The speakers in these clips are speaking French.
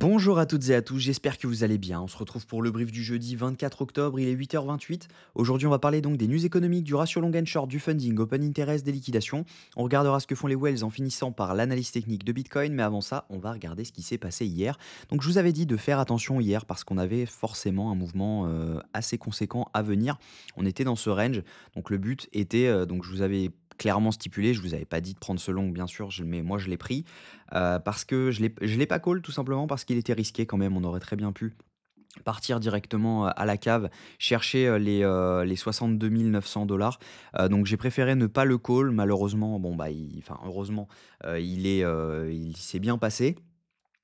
Bonjour à toutes et à tous, j'espère que vous allez bien. On se retrouve pour le brief du jeudi 24 octobre, il est 8h28. Aujourd'hui, on va parler donc des news économiques, du ratio long and short, du funding, open interest, des liquidations. On regardera ce que font les whales en finissant par l'analyse technique de Bitcoin, mais avant ça, on va regarder ce qui s'est passé hier. Donc, je vous avais dit de faire attention hier parce qu'on avait forcément un mouvement assez conséquent à venir. On était dans ce range, donc le but était, donc je vous avais clairement stipulé, je vous avais pas dit de prendre ce long bien sûr, mais moi je l'ai pris. Parce que je l'ai pas call tout simplement parce qu'il était risqué quand même. On aurait très bien pu partir directement, à la cave, chercher, les 62 900 $. Donc j'ai préféré ne pas le call. Malheureusement, bon, bah, enfin heureusement, il s'est bien passé.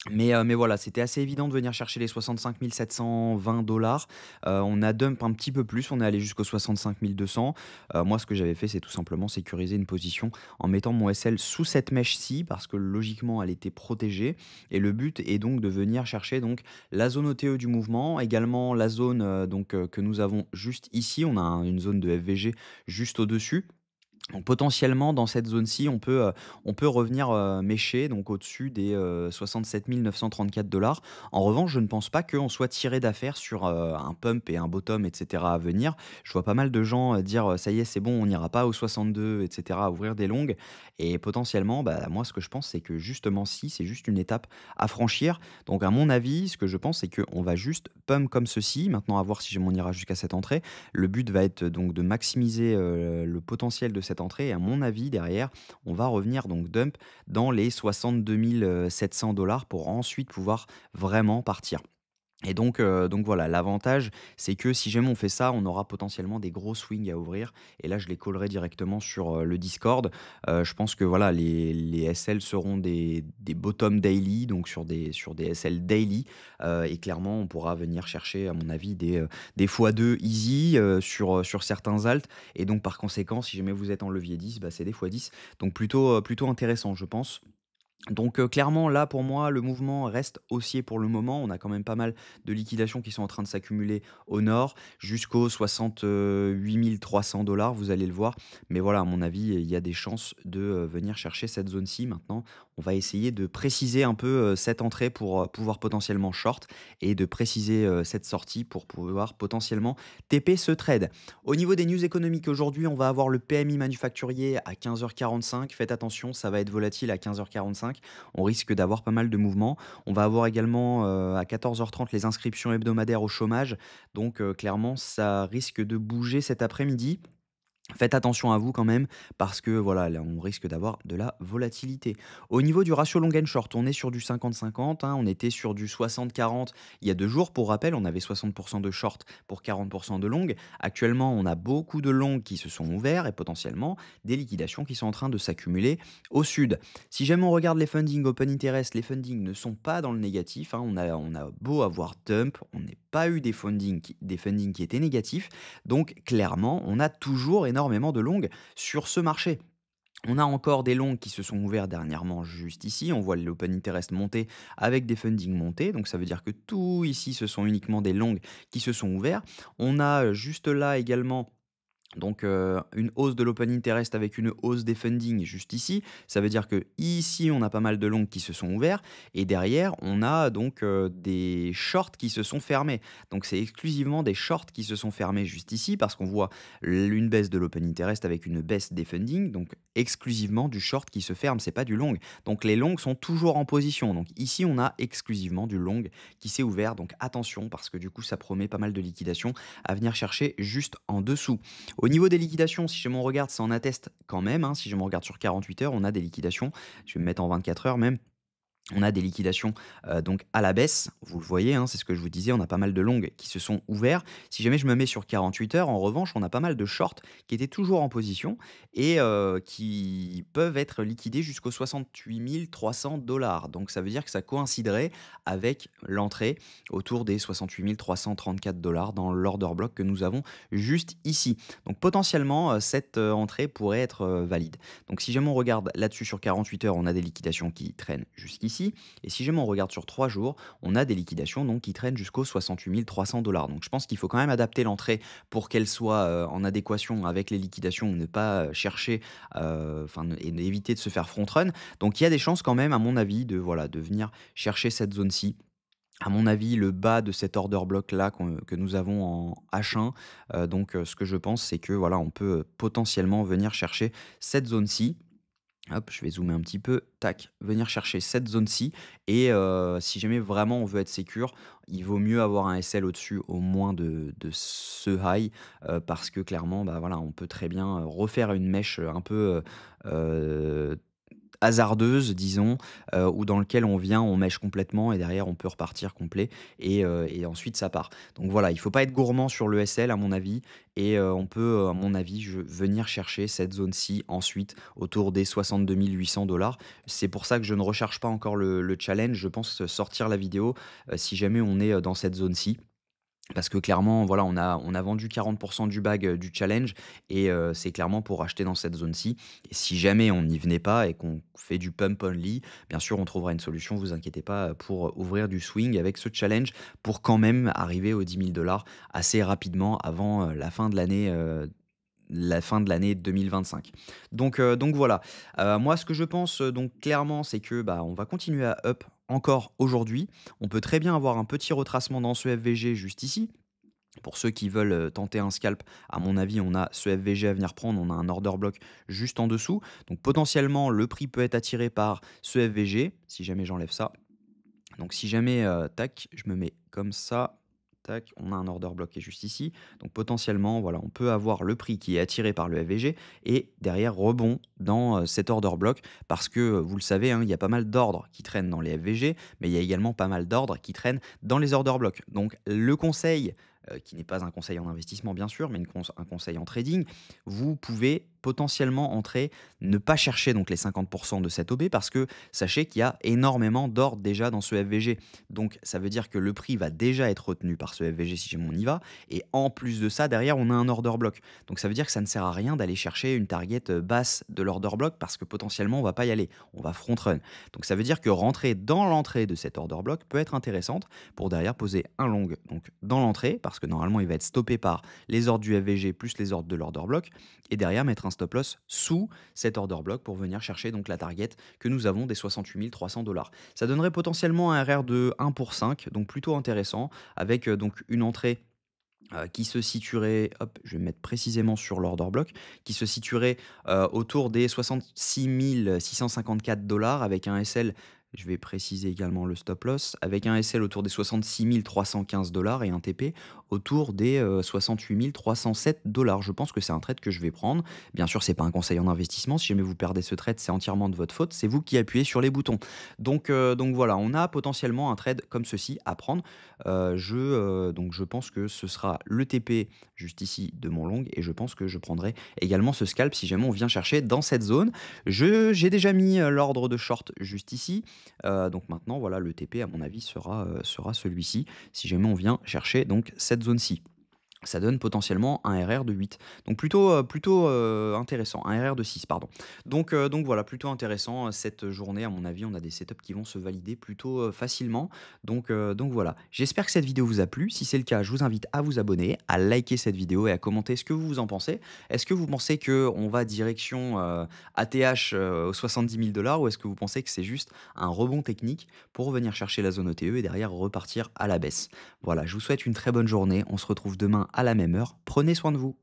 Mais voilà, c'était assez évident de venir chercher les 65 720 $. On a dump un petit peu plus, on est allé jusqu'aux 65 200. Moi, ce que j'avais fait, c'est tout simplement sécuriser une position en mettant mon SL sous cette mèche-ci parce que logiquement, elle était protégée et le but est donc de venir chercher donc la zone OTE du mouvement, également la zone, que nous avons juste ici. On a une zone de FVG juste au-dessus. Donc potentiellement dans cette zone-ci, on peut revenir, mêcher donc au-dessus des, 67 934 $. En revanche, je ne pense pas qu'on soit tiré d'affaire sur, un pump et un bottom et cetera à venir. Je vois pas mal de gens, dire, «Ça y est, c'est bon, on n'ira pas aux 62 et cetera», à ouvrir des longues et potentiellement, bah, moi ce que je pense, c'est que justement si, c'est juste une étape à franchir. Donc à mon avis, ce que je pense, c'est qu'on va juste pump comme ceci. Maintenant à voir si on ira jusqu'à cette entrée. Le but va être donc de maximiser, le potentiel de cette entrée et à mon avis derrière, on va revenir donc dump dans les 62 700 $ pour ensuite pouvoir vraiment partir. Et donc voilà, l'avantage, c'est que si jamais on fait ça, on aura potentiellement des gros swings à ouvrir et là, je les collerai directement sur, le Discord. Je pense que voilà, les SL seront des bottom daily, donc sur des SL daily, et clairement, on pourra venir chercher, à mon avis, des x2 easy, sur certains alts et donc par conséquent, si jamais vous êtes en levier 10, bah, c'est des x10, donc plutôt intéressant, je pense. Donc clairement, là, pour moi, le mouvement reste haussier pour le moment. On a quand même pas mal de liquidations qui sont en train de s'accumuler au nord, jusqu'aux 68 300 $, vous allez le voir. Mais voilà, à mon avis, il y a des chances de, venir chercher cette zone-ci. Maintenant, on va essayer de préciser un peu, cette entrée pour, pouvoir potentiellement short et de préciser, cette sortie pour pouvoir potentiellement TP ce trade. Au niveau des news économiques aujourd'hui, on va avoir le PMI manufacturier à 15h45. Faites attention, ça va être volatile à 15h45. On risque d'avoir pas mal de mouvements. On va avoir également, à 14h30 les inscriptions hebdomadaires au chômage. Donc clairement, ça risque de bouger cet après-midi. Faites attention à vous quand même, parce que voilà, là, on risque d'avoir de la volatilité. Au niveau du ratio long and short, on est sur du 50-50, hein, on était sur du 60-40 il y a 2 jours. Pour rappel, on avait 60% de short pour 40% de long. Actuellement, on a beaucoup de longs qui se sont ouverts et potentiellement des liquidations qui sont en train de s'accumuler au sud. Si jamais on regarde les funding open interest, les funding ne sont pas dans le négatif, hein. On a beau avoir dump, on n'a pas eu des funding qui étaient négatifs. Donc clairement, on a toujours énormément de longues sur ce marché. On a encore des longues qui se sont ouverts dernièrement juste ici. On voit l'open interest monter avec des funding montés. Donc ça veut dire que tout ici, ce sont uniquement des longues qui se sont ouverts. On a juste là également donc, une hausse de l'open interest avec une hausse des funding juste ici. Ça veut dire que ici on a pas mal de longs qui se sont ouverts et derrière, on a donc, des shorts qui se sont fermés. Donc c'est exclusivement des shorts qui se sont fermés juste ici parce qu'on voit une baisse de l'open interest avec une baisse des funding, donc exclusivement du short qui se ferme, c'est pas du long. Donc les longs sont toujours en position. Donc ici, on a exclusivement du long qui s'est ouvert, donc attention parce que du coup, ça promet pas mal de liquidations à venir chercher juste en dessous. Au niveau des liquidations, si je m'en regarde, ça en atteste quand même, hein. Si je me regarde sur 48 heures, on a des liquidations. Je vais me mettre en 24 heures même. On a des liquidations, donc à la baisse, vous le voyez, hein, c'est ce que je vous disais, on a pas mal de longues qui se sont ouverts. Si jamais je me mets sur 48 heures, en revanche, on a pas mal de shorts qui étaient toujours en position et qui peuvent être liquidés jusqu'aux 68 300 $. Donc ça veut dire que ça coïnciderait avec l'entrée autour des 68 334 $ dans l'order block que nous avons juste ici. Donc potentiellement, cette, entrée pourrait être, valide. Donc si jamais on regarde là-dessus sur 48 heures, on a des liquidations qui traînent jusqu'ici. Et si jamais on regarde sur 3 jours, on a des liquidations donc qui traînent jusqu'aux 68 300 $. Donc je pense qu'il faut quand même adapter l'entrée pour qu'elle soit en adéquation avec les liquidations, ne pas chercher, et éviter de se faire front run. Donc il y a des chances quand même, à mon avis, de, voilà, de venir chercher cette zone-ci À mon avis, le bas de cet order block là que nous avons en H1, ce que je pense, c'est que voilà, on peut, potentiellement venir chercher cette zone-ci. Hop, je vais zoomer un petit peu, tac, venir chercher cette zone-ci et si jamais vraiment on veut être sécure, il vaut mieux avoir un SL au-dessus au moins de ce high, parce que clairement, bah, voilà, on peut très bien, refaire une mèche, un peu, hasardeuse disons, ou dans lequel on vient, on mèche complètement et derrière on peut repartir complet et ensuite ça part. Donc voilà, il faut pas être gourmand sur le SL à mon avis et on peut, à mon avis, venir chercher cette zone-ci ensuite autour des 62 800 $. C'est pour ça que je ne recharge pas encore le challenge. Je pense sortir la vidéo, si jamais on est, dans cette zone-ci. Parce que clairement, voilà, on a vendu 40 du bag, du challenge et c'est clairement pour acheter dans cette zone-ci et si jamais on n'y venait pas et qu'on fait du pump only, bien sûr, on trouvera une solution, vous inquiétez pas, pour ouvrir du swing avec ce challenge pour quand même arriver aux 10 000 $ assez rapidement avant, la fin de l'année 2025. Donc voilà, moi ce que je pense, donc clairement, c'est que, bah, on va continuer à up encore aujourd'hui. On peut très bien avoir un petit retracement dans ce FVG juste ici. Pour ceux qui veulent, tenter un scalp, à mon avis, on a ce FVG à venir prendre, on a un order block juste en dessous. Donc potentiellement, le prix peut être attiré par ce FVG, si jamais j'enlève ça. Donc si jamais, tac, je me mets comme ça, tac, on a un order block qui est juste ici. Donc potentiellement, voilà, on peut avoir le prix qui est attiré par le FVG et derrière rebond dans, cet order block parce que, vous le savez, hein, il y a pas mal d'ordres qui traînent dans les FVG, mais il y a également pas mal d'ordres qui traînent dans les order blocks. Donc le conseil, qui n'est pas un conseil en investissement bien sûr, mais un conseil en trading, vous pouvez potentiellement entrer, ne pas chercher donc les 50 de cet OB parce que sachez qu'il y a énormément d'ordres déjà dans ce FVG. Donc ça veut dire que le prix va déjà être retenu par ce FVG si jamais on y va. Et en plus de ça, derrière, on a un order block. Donc ça veut dire que ça ne sert à rien d'aller chercher une target basse de l'order block parce que potentiellement on va pas y aller. On va front run. Donc ça veut dire que rentrer dans l'entrée de cet order block peut être intéressante pour derrière poser un long donc dans l'entrée parce que normalement il va être stoppé par les ordres du FVG plus les ordres de l'order block et derrière mettre un stop loss sous cet order block pour venir chercher donc la target que nous avons des 68 300 $. Ça donnerait potentiellement un RR de 1 pour 5, donc plutôt intéressant, avec donc une entrée qui se situerait, hop, je vais mettre précisément sur l'order block, qui se situerait autour des 66 654 $ avec un SL. Je vais préciser également le stop loss, avec un SL autour des 66 315 $ et un TP autour des 68 307 $. Je pense que c'est un trade que je vais prendre. Bien sûr, c'est pas un conseil en investissement. Si jamais vous perdez ce trade, c'est entièrement de votre faute. C'est vous qui appuyez sur les boutons. Donc voilà, on a potentiellement un trade comme ceci à prendre. Je pense que ce sera le TP juste ici de mon long et je pense que je prendrai également ce scalp si jamais on vient chercher dans cette zone. J'ai déjà mis l'ordre de short juste ici. Donc maintenant, voilà, le TP, à mon avis, sera celui-ci si jamais on vient chercher donc cette zone-ci. Ça donne potentiellement un RR de 8. Donc plutôt intéressant. Un RR de 6, pardon. Donc voilà, plutôt intéressant cette journée. À mon avis, on a des setups qui vont se valider plutôt facilement. Donc voilà. J'espère que cette vidéo vous a plu. Si c'est le cas, je vous invite à vous abonner, à liker cette vidéo et à commenter ce que vous en pensez. Est-ce que vous pensez qu'on va direction ATH aux 70 000 $ ou est-ce que vous pensez que c'est juste un rebond technique pour venir chercher la zone OTE et derrière repartir à la baisse? Voilà, je vous souhaite une très bonne journée. On se retrouve demain à la même heure. Prenez soin de vous.